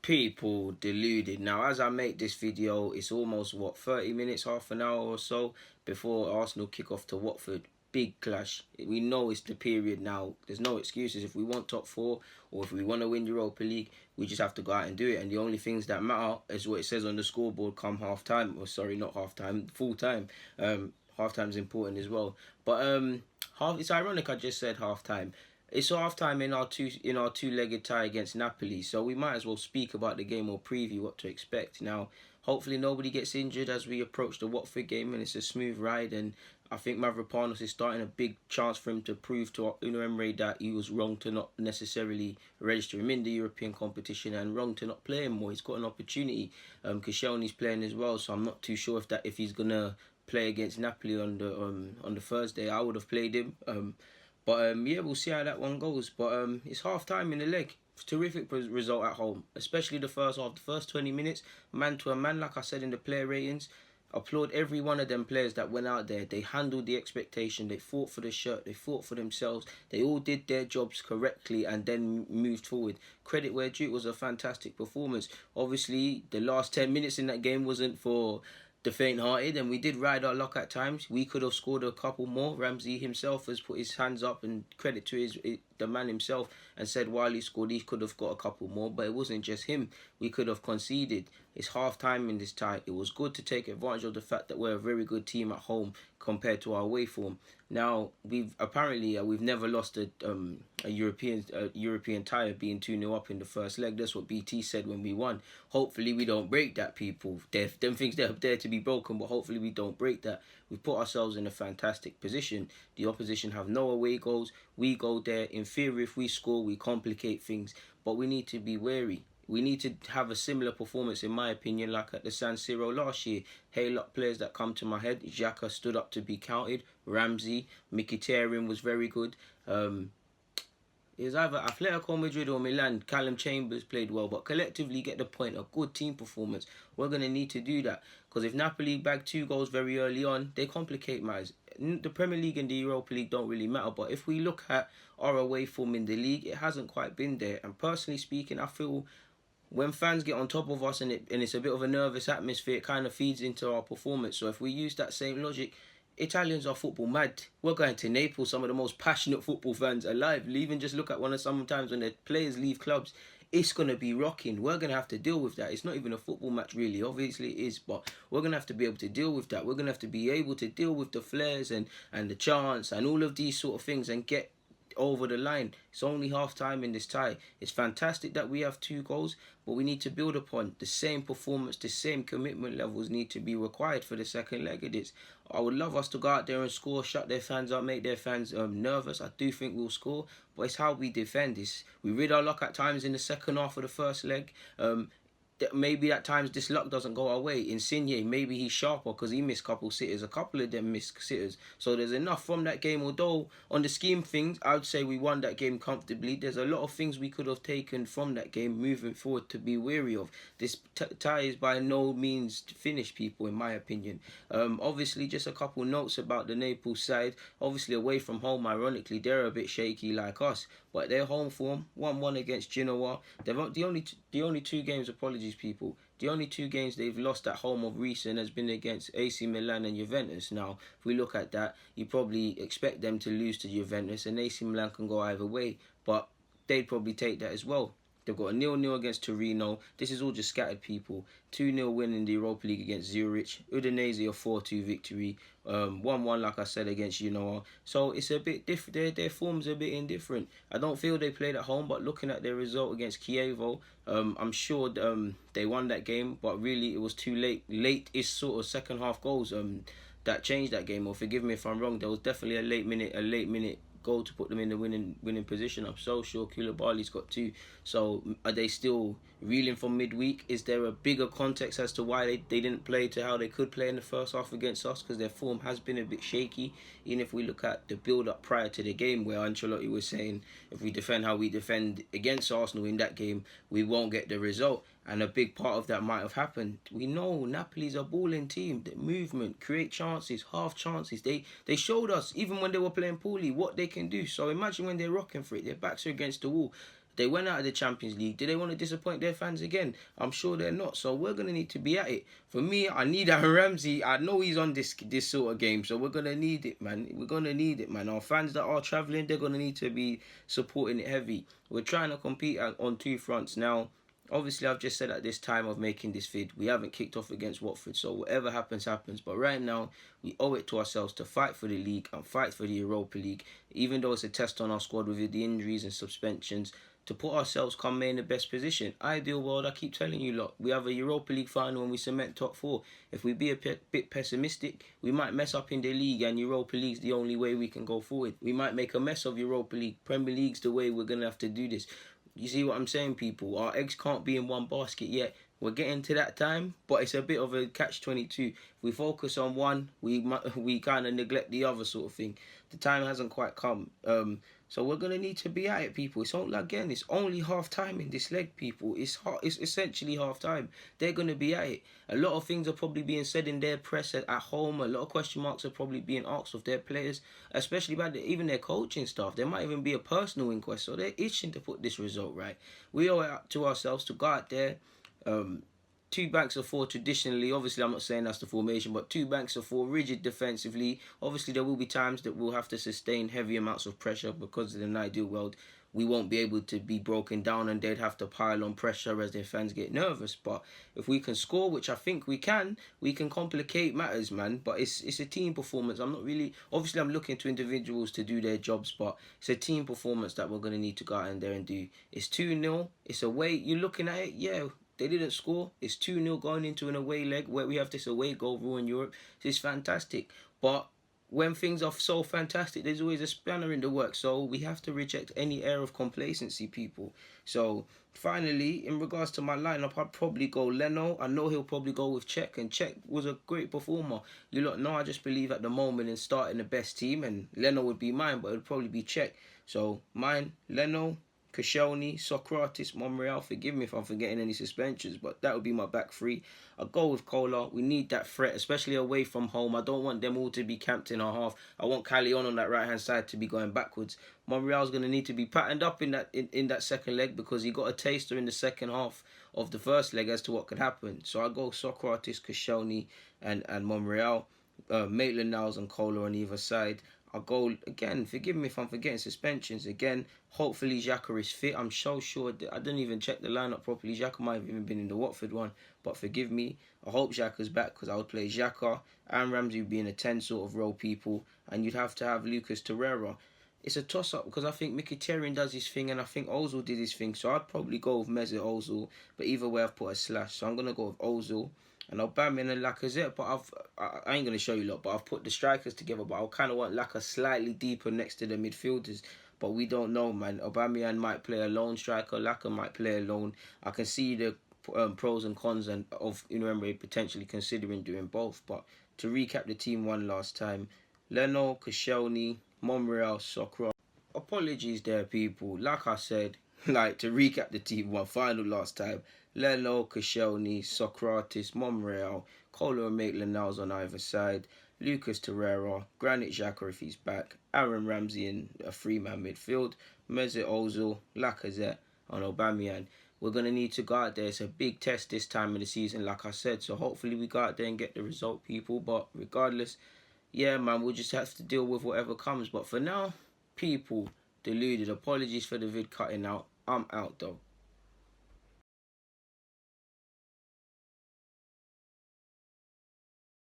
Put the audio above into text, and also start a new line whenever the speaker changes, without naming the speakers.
People deluded. Now, as I make this video, it's almost, what, 30 minutes, half an hour or so before Arsenal kick off to Watford. Big clash. We know it's the period now. There's no excuses. If we want top four or if we want to win Europa League, we just have to go out and do it. And the only things that matter is what it says on the scoreboard come half time. Or sorry, not half time, full time. Half time is important as well. But it's ironic I just said half time. It's half time in our two-legged tie against Napoli, so we might as well speak about the game or preview what to expect. Now, hopefully nobody gets injured as we approach the Watford game, and it's a smooth ride. And I think Mavropanos is starting a big chance for him to prove to Unai Emery that he was wrong to not necessarily register him in the European competition and wrong to not play him more. He's got an opportunity. Koscielny's playing as well, so I'm not too sure if he's gonna play against Napoli on the Thursday. I would have played him. Yeah, we'll see how that one goes. But it's half time in the leg. Terrific result at home, especially the first half. The first 20 minutes, man to a man, like I said in the player ratings. Applaud every one of them players that went out there. They handled the expectation. They fought for the shirt. They fought for themselves. They all did their jobs correctly and then moved forward. Credit where due. It was a fantastic performance. Obviously, the last 10 minutes in that game wasn't for the faint-hearted, and we did ride our luck at times. We could have scored a couple more. Ramsey himself has put his hands up, and credit to the man himself, and said while he scored, he could have got a couple more, but it wasn't just him. We could have conceded. It's half-time in this tie. It was good to take advantage of the fact that we're a very good team at home compared to our away form. Now, we've never lost a European tie being 2-0 up in the first leg. That's what BT said when we won. Hopefully we don't break that, people. Them things they're there to be broken, but hopefully we don't break that. We've put ourselves in a fantastic position. The opposition have no away goals. We go there. In theory, if we score, we complicate things. But we need to be wary. We need to have a similar performance, in my opinion, like at the San Siro last year. Look, players that come to my head. Xhaka stood up to be counted. Ramsey, Mkhitaryan was very good. It was either Atletico Madrid or Milan. Callum Chambers played well, but collectively get the point. A good team performance. We're going to need to do that. Because if Napoli bagged 2 goals very early on, they complicate matters. The Premier League and the Europa League don't really matter. But if we look at our away form in the league, it hasn't quite been there. And personally speaking, I feel when fans get on top of us and it's a bit of a nervous atmosphere, it kind of feeds into our performance. So if we use that same logic, Italians are football mad. We're going to Naples, some of the most passionate football fans alive. Even just look at sometimes when the players leave clubs, it's going to be rocking. We're going to have to deal with that. It's not even a football match really. Obviously it is, but we're going to have to be able to deal with that. We're going to have to be able to deal with the flares and the chants and all of these sort of things and get over the line. It's only half time in this tie. It's fantastic that we have 2 goals, but we need to build upon the same performance. The same commitment levels need to be required for the second leg of this. I would love us to go out there and score, shut their fans up, make their fans nervous. I do think we'll score, but it's how we defend this. We rid our luck at times in the second half of the first leg. Maybe at times this luck doesn't go our way. Insigne, maybe he's sharper because he missed a couple sitters. A couple of them missed sitters. So there's enough from that game. Although on the scheme of things, I would say we won that game comfortably. There's a lot of things we could have taken from that game moving forward to be wary of. This tie is by no means finished, people, in my opinion. Obviously, just a couple notes about the Naples side. Obviously, away from home, ironically, they're a bit shaky like us. But their home form, 1-1 against Genoa. The only 2 games, apologies people, the only 2 games they've lost at home of recent has been against AC Milan and Juventus. Now, if we look at that, you probably expect them to lose to Juventus, and AC Milan can go either way, but they'd probably take that as well. They've got a 0-0 against Torino. This is all just scattered, people. 2-0 win in the Europa League against Zurich. Udinese a 4-2 victory. 1-1, like I said, against Genoa. So it's a bit different. Their form's a bit indifferent. I don't feel they played at home, but looking at their result against Chievo, I'm sure they won that game, but really it was too late. Late is sort of second half goals that changed that game. Or forgive me if I'm wrong. There was definitely a late minute goal to put them in the winning position. I'm so sure Koulibaly's got 2. So are they still reeling from midweek? Is there a bigger context as to why they didn't play to how they could play in the first half against us? Because their form has been a bit shaky. Even if we look at the build-up prior to the game, where Ancelotti was saying if we defend how we defend against Arsenal in that game, we won't get the result. And a big part of that might have happened. We know Napoli's a balling team. The movement, create chances, half chances. They showed us, even when they were playing poorly, what they can do. So imagine when they're rocking for it, their backs are against the wall. They went out of the Champions League. Do they want to disappoint their fans again? I'm sure they're not. So we're going to need to be at it. For me, I need Aaron Ramsey. I know he's on this sort of game, so we're going to need it, man. We're going to need it, man. Our fans that are travelling, they're going to need to be supporting it heavy. We're trying to compete on two fronts now. Obviously, I've just said at this time of making this vid, we haven't kicked off against Watford, so whatever happens, happens. But right now, we owe it to ourselves to fight for the league and fight for the Europa League, even though it's a test on our squad with the injuries and suspensions, to put ourselves come in the best position. Ideal world, I keep telling you, lot, we have a Europa League final and we cement top four. If we be a bit pessimistic, we might mess up in the league, and Europa League's the only way we can go forward. We might make a mess of Europa League. Premier League's the way we're going to have to do this. You see what I'm saying, people? Our eggs can't be in one basket yet. We're getting to that time, but it's a bit of a catch-22. If we focus on one, we kind of neglect the other sort of thing. The time hasn't quite come. So we're going to need to be at it, people. It's only half-time in this leg, people. It's essentially half-time. They're going to be at it. A lot of things are probably being said in their press at home. A lot of question marks are probably being asked of their players, especially by even their coaching staff. There might even be a personal inquest, so they're itching to put this result right. We owe it to ourselves to go out there. Two banks of four traditionally, obviously I'm not saying that's the formation, but two banks of four, rigid defensively. Obviously there will be times that we'll have to sustain heavy amounts of pressure, because in an ideal world we won't be able to be broken down and they'd have to pile on pressure as their fans get nervous. But if we can score, which I think we can complicate matters, man. But it's a team performance. I'm looking to individuals to do their jobs, but it's a team performance that we're going to need to go out in there and do. It's 2-0, it's away. You're looking at it, yeah. They didn't score. It's 2-0 going into an away leg where we have this away goal rule in Europe. It's fantastic. But when things are so fantastic, there's always a spanner in the works. So we have to reject any air of complacency, people. So finally, in regards to my lineup, I'd probably go Leno. I know he'll probably go with Cech, and Cech was a great performer. You lot know I just believe at the moment in starting the best team, and Leno would be mine, but it would probably be Cech. So mine, Leno, Koscielny, Socrates, Monreal. Forgive me if I'm forgetting any suspensions, but that would be my back three. I'll go with Kola. We need that threat, especially away from home. I don't want them all to be camped in our half. I want Callejon on that right-hand side to be going backwards. Monreal's going to need to be patterned up in that second leg, because he got a taster in the second half of the first leg as to what could happen. So I go Socrates, Koscielny, and Monreal. Maitland-Niles and Kola on either side. I'll go, again, forgive me if I'm forgetting suspensions. Again, hopefully Xhaka is fit. I'm so sure that I didn't even check the lineup properly. Xhaka might have even been in the Watford one, but forgive me. I hope Xhaka's back, because I would play Xhaka. Aaron Ramsey would be in a 10 sort of role, people, and you'd have to have Lucas Torreira. It's a toss-up, because I think Mkhitaryan does his thing and I think Ozil did his thing, so I'd probably go with Mesut Ozil, but either way I've put a slash, so I'm going to go with Ozil. And Aubameyang and Lacazette, but I ain't going to show you a lot, but I've put the strikers together, but I kind of want Lacazette slightly deeper next to the midfielders, but we don't know, man. Aubameyang might play a lone striker, Lacazette might play alone. I can see the pros and cons of Emery potentially considering doing both, but to recap the team one last time, Leno, Koscielny, Monreal, Socrates. Apologies there, people. Like I said, to recap the team one final last time, Leno, Koscielny, Socrates, Monreal, Kola and Maitland-Niles on either side, Lucas Torreira, Granit Xhaka if he's back, Aaron Ramsey in a three-man midfield, Mesut Ozil, Lacazette and Aubameyang. We're going to need to go out there. It's a big test this time of the season, like I said, so hopefully we go out there and get the result, people. But regardless, yeah, man, we'll just have to deal with whatever comes. But for now, people, deluded. Apologies for the vid cutting out. I'm out, though.